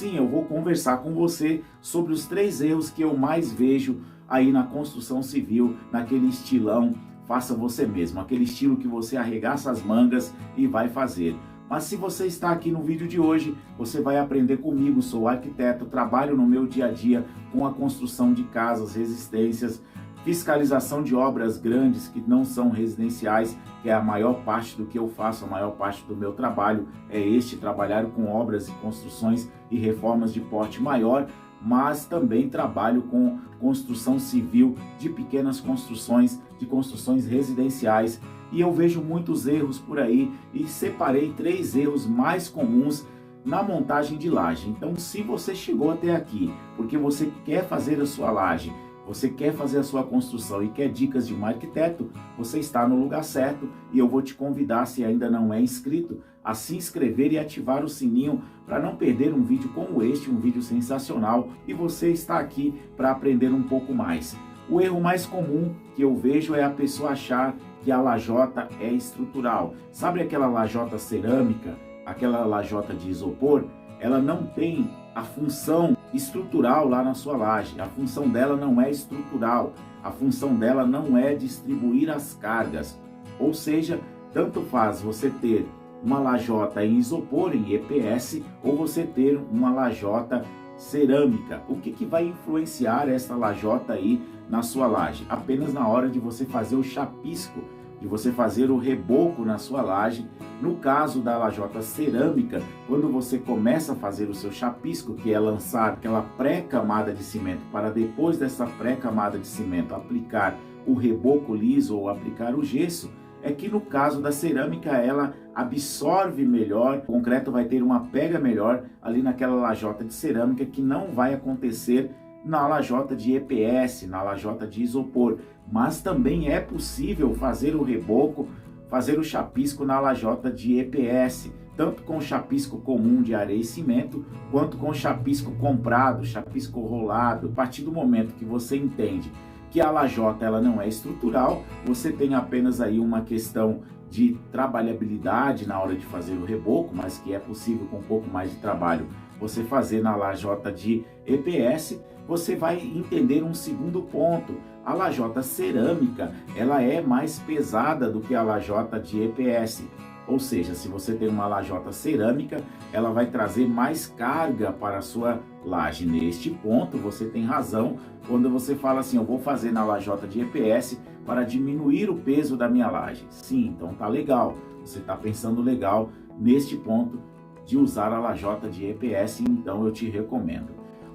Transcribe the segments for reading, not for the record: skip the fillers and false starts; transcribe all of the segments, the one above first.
Sim, eu vou conversar com você sobre os 3 erros que eu mais vejo aí na construção civil, naquele estilão faça você mesmo, aquele estilo que você arregaça as mangas e vai fazer. Mas se você está aqui no vídeo de hoje, você vai aprender comigo, sou arquiteto, trabalho no meu dia a dia com a construção de casas, resistências, fiscalização de obras grandes que não são residenciais, que é a maior parte do que eu faço, a maior parte do meu trabalho é trabalhar com obras e construções e reformas de porte maior, mas também trabalho com construção civil de pequenas construções, de construções residenciais, e eu vejo muitos erros por aí e separei 3 erros mais comuns na montagem de laje. Então, se você chegou até aqui porque você quer fazer a sua laje, você quer fazer a sua construção e quer dicas de um arquiteto, você está no lugar certo e eu vou te convidar, se ainda não é inscrito, a se inscrever e ativar o sininho para não perder um vídeo como este, um vídeo sensacional, e você está aqui para aprender um pouco mais. O erro mais comum que eu vejo é a pessoa achar que a lajota é estrutural. Sabe aquela lajota cerâmica, aquela lajota de isopor? Ela não tem a função estrutural lá na sua laje. A função dela não é estrutural. A função dela não é distribuir as cargas. Ou seja, tanto faz você ter uma lajota em isopor, em EPS, ou você ter uma lajota cerâmica. O que vai influenciar essa lajota aí na sua laje? Apenas na hora de você fazer o chapisco, de você fazer o reboco na sua laje. No caso da lajota cerâmica, quando você começa a fazer o seu chapisco, que é lançar aquela pré-camada de cimento, para depois dessa pré-camada de cimento aplicar o reboco liso ou aplicar o gesso, é que no caso da cerâmica ela absorve melhor, o concreto vai ter uma pega melhor ali naquela lajota de cerâmica, que não vai acontecer na lajota de EPS, na lajota de isopor. Mas também é possível fazer o reboco, fazer o chapisco na lajota de EPS, tanto com chapisco comum de areia e cimento, quanto com chapisco comprado, chapisco rolado. A partir do momento que você entende que a lajota ela não é estrutural, você tem apenas aí uma questão de trabalhabilidade na hora de fazer o reboco, mas que é possível com um pouco mais de trabalho você fazer na lajota de EPS, você vai entender um segundo ponto. A lajota cerâmica, ela é mais pesada do que a lajota de EPS. Ou seja, se você tem uma lajota cerâmica, ela vai trazer mais carga para a sua laje. Neste ponto, você tem razão quando você fala assim, eu vou fazer na lajota de EPS para diminuir o peso da minha laje. Sim, então tá legal. Você está pensando legal neste ponto de usar a lajota de EPS, então eu te recomendo.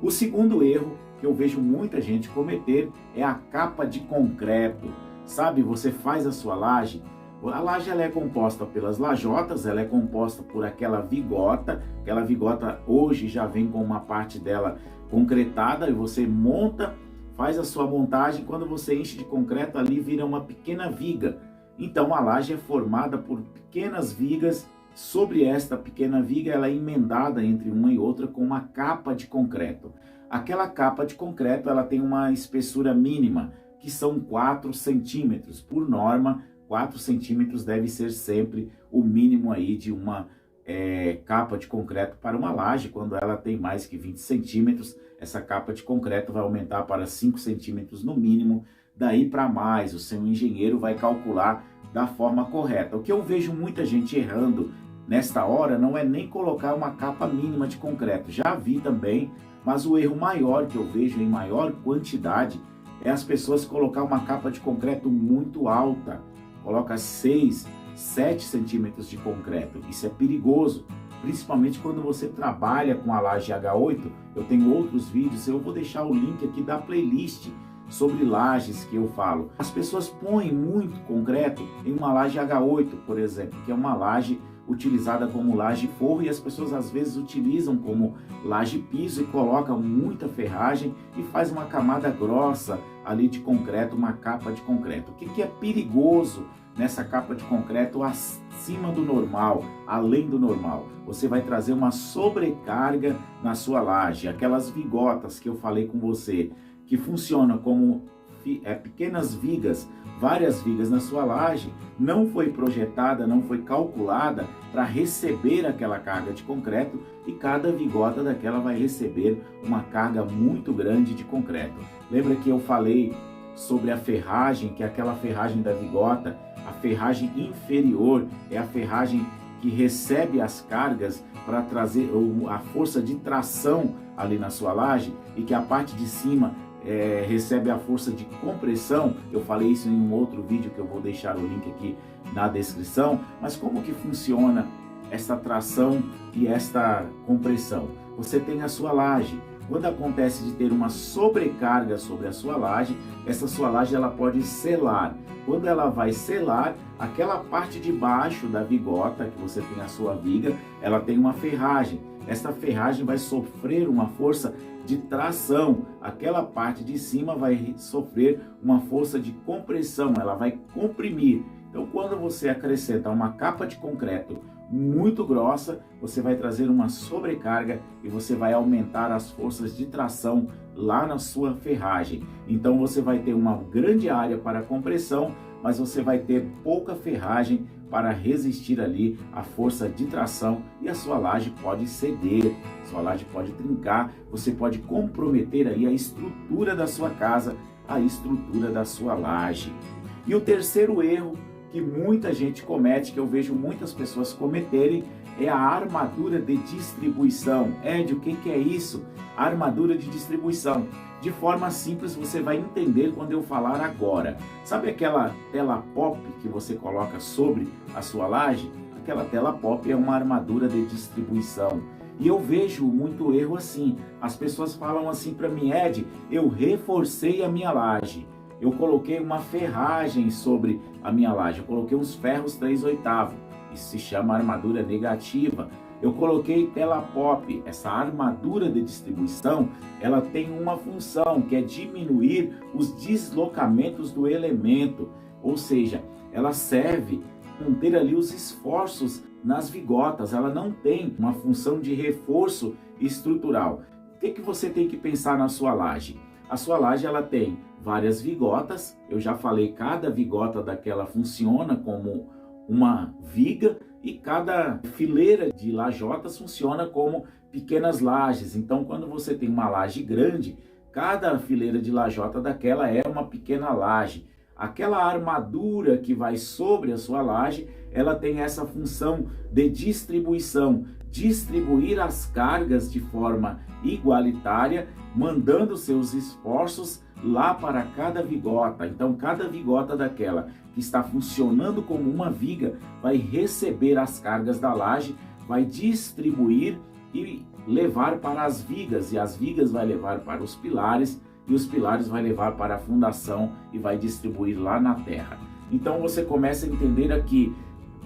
O segundo erro que eu vejo muita gente cometer é a capa de concreto. Sabe, você faz a sua laje, a laje ela é composta pelas lajotas, ela é composta por aquela vigota hoje já vem com uma parte dela concretada, e você monta, faz a sua montagem, quando você enche de concreto ali vira uma pequena viga. Então a laje é formada por pequenas vigas. Sobre esta pequena viga ela é emendada entre uma e outra com uma capa de concreto. Aquela capa de concreto ela tem uma espessura mínima, que são 4 centímetros. Por norma, 4 centímetros deve ser sempre o mínimo aí de uma capa de concreto para uma laje. Quando ela tem mais que 20 centímetros, essa capa de concreto vai aumentar para 5 centímetros no mínimo. Daí para mais, o seu engenheiro vai calcular da forma correta. O que eu vejo muita gente errando nesta hora não é nem colocar uma capa mínima de concreto. Já vi também, mas o erro maior que eu vejo em maior quantidade é as pessoas colocar uma capa de concreto muito alta. Coloca 6, 7 centímetros de concreto. Isso é perigoso, principalmente quando você trabalha com a laje H8. Eu tenho outros vídeos, eu vou deixar o link aqui da playlist sobre lajes que eu falo. As pessoas põem muito concreto em uma laje H8, por exemplo, que é uma laje utilizada como laje forro, e as pessoas às vezes utilizam como laje piso e colocam muita ferragem e faz uma camada grossa ali de concreto, uma capa de concreto. O que é perigoso nessa capa de concreto acima do normal, além do normal? Você vai trazer uma sobrecarga na sua laje. Aquelas vigotas que eu falei com você, que funcionam como pequenas vigas, várias vigas na sua laje, não foi projetada, não foi calculada para receber aquela carga de concreto, e cada vigota daquela vai receber uma carga muito grande de concreto. Lembra que eu falei sobre a ferragem, que é aquela ferragem da vigota, a ferragem inferior é a ferragem que recebe as cargas para trazer a força de tração ali na sua laje, e que a parte de cima recebe a força de compressão. Eu falei isso em um outro vídeo que eu vou deixar o link aqui na descrição. Mas como que funciona essa tração e esta compressão? Você tem a sua laje. Quando acontece de ter uma sobrecarga sobre a sua laje, essa sua laje ela pode selar. Quando ela vai selar, aquela parte de baixo da vigota, que você tem a sua viga, ela tem uma ferragem. Essa ferragem vai sofrer uma força de tração. Aquela parte de cima vai sofrer uma força de compressão, ela vai comprimir. Então, quando você acrescenta uma capa de concreto muito grossa, você vai trazer uma sobrecarga e você vai aumentar as forças de tração lá na sua ferragem. Então você vai ter uma grande área para compressão, mas você vai ter pouca ferragem para resistir ali à força de tração, e a sua laje pode ceder, sua laje pode trincar, você pode comprometer aí a estrutura da sua casa, a estrutura da sua laje. E o terceiro erro que muita gente comete, que eu vejo muitas pessoas cometerem, é a armadura de distribuição. Ed, o que é isso? A armadura de distribuição. De forma simples, você vai entender quando eu falar agora. Sabe aquela tela pop que você coloca sobre a sua laje? Aquela tela pop é uma armadura de distribuição. E eu vejo muito erro assim. As pessoas falam assim para mim: Ed, eu reforcei a minha laje. Eu coloquei uma ferragem sobre a minha laje, eu coloquei uns ferros 3/8, isso se chama armadura negativa. Eu coloquei tela pop. Essa armadura de distribuição, ela tem uma função, que é diminuir os deslocamentos do elemento, ou seja, ela serve para conter ali os esforços nas vigotas, ela não tem uma função de reforço estrutural. O que você tem que pensar na sua laje? A sua laje ela tem várias vigotas, eu já falei, cada vigota daquela funciona como uma viga, e cada fileira de lajotas funciona como pequenas lajes. Então, quando você tem uma laje grande, cada fileira de lajota daquela é uma pequena laje. Aquela armadura que vai sobre a sua laje, ela tem essa função de distribuição, distribuir as cargas de forma igualitária, mandando seus esforços lá para cada vigota. Então, cada vigota daquela que está funcionando como uma viga vai receber as cargas da laje, vai distribuir e levar para as vigas, e as vigas vai levar para os pilares, e os pilares vai levar para a fundação e vai distribuir lá na terra. Então você começa a entender aqui,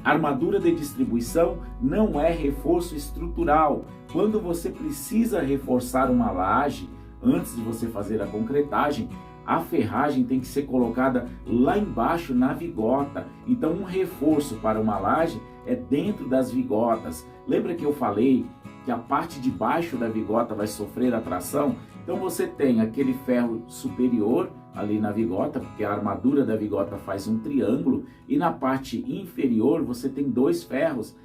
armadura de distribuição não é reforço estrutural. Quando você precisa reforçar uma laje, antes de você fazer a concretagem, a ferragem tem que ser colocada lá embaixo na vigota. Então um reforço para uma laje é dentro das vigotas. Lembra que eu falei que a parte de baixo da vigota vai sofrer a tração? Então você tem aquele ferro superior ali na vigota, porque a armadura da vigota faz um triângulo, e na parte inferior você tem dois ferros.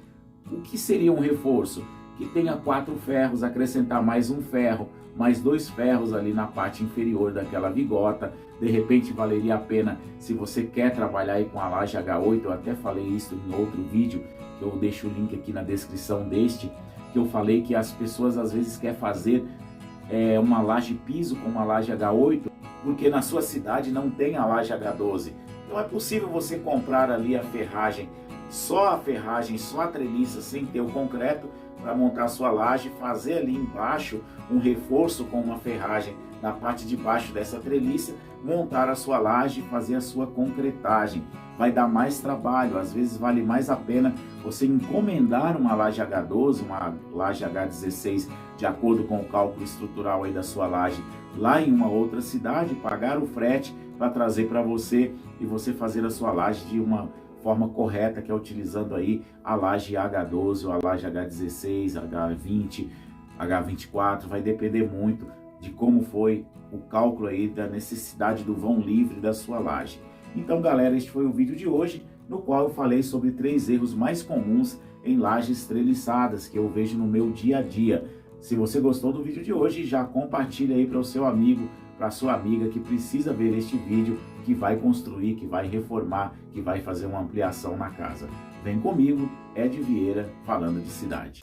O que seria um reforço? Que tenha 4 ferros, acrescentar mais um ferro, mais 2 ferros ali na parte inferior daquela vigota. De repente valeria a pena, se você quer trabalhar aí com a laje H8, eu até falei isso em outro vídeo, que eu deixo o link aqui na descrição deste, que eu falei que as pessoas às vezes querem fazer uma laje piso com uma laje H8, porque na sua cidade não tem a laje H12. Então é possível você comprar ali a ferragem, só a treliça, sem ter o concreto, para montar a sua laje, fazer ali embaixo um reforço com uma ferragem na parte de baixo dessa treliça, montar a sua laje e fazer a sua concretagem. Vai dar mais trabalho, às vezes vale mais a pena você encomendar uma laje H12, uma laje H16, de acordo com o cálculo estrutural aí da sua laje, lá em uma outra cidade, pagar o frete para trazer para você e você fazer a sua laje de uma forma correta, que é utilizando aí a laje H12 ou a laje H16, H20, H24, vai depender muito de como foi o cálculo aí da necessidade do vão livre da sua laje. Então, galera, este foi o vídeo de hoje, no qual eu falei sobre 3 erros mais comuns em lajes treliçadas que eu vejo no meu dia a dia. Se você gostou do vídeo de hoje, já compartilha aí para o seu amigo, para a sua amiga que precisa ver este vídeo, que vai construir, que vai reformar, que vai fazer uma ampliação na casa. Vem comigo, Ed Vieira, falando de cidade.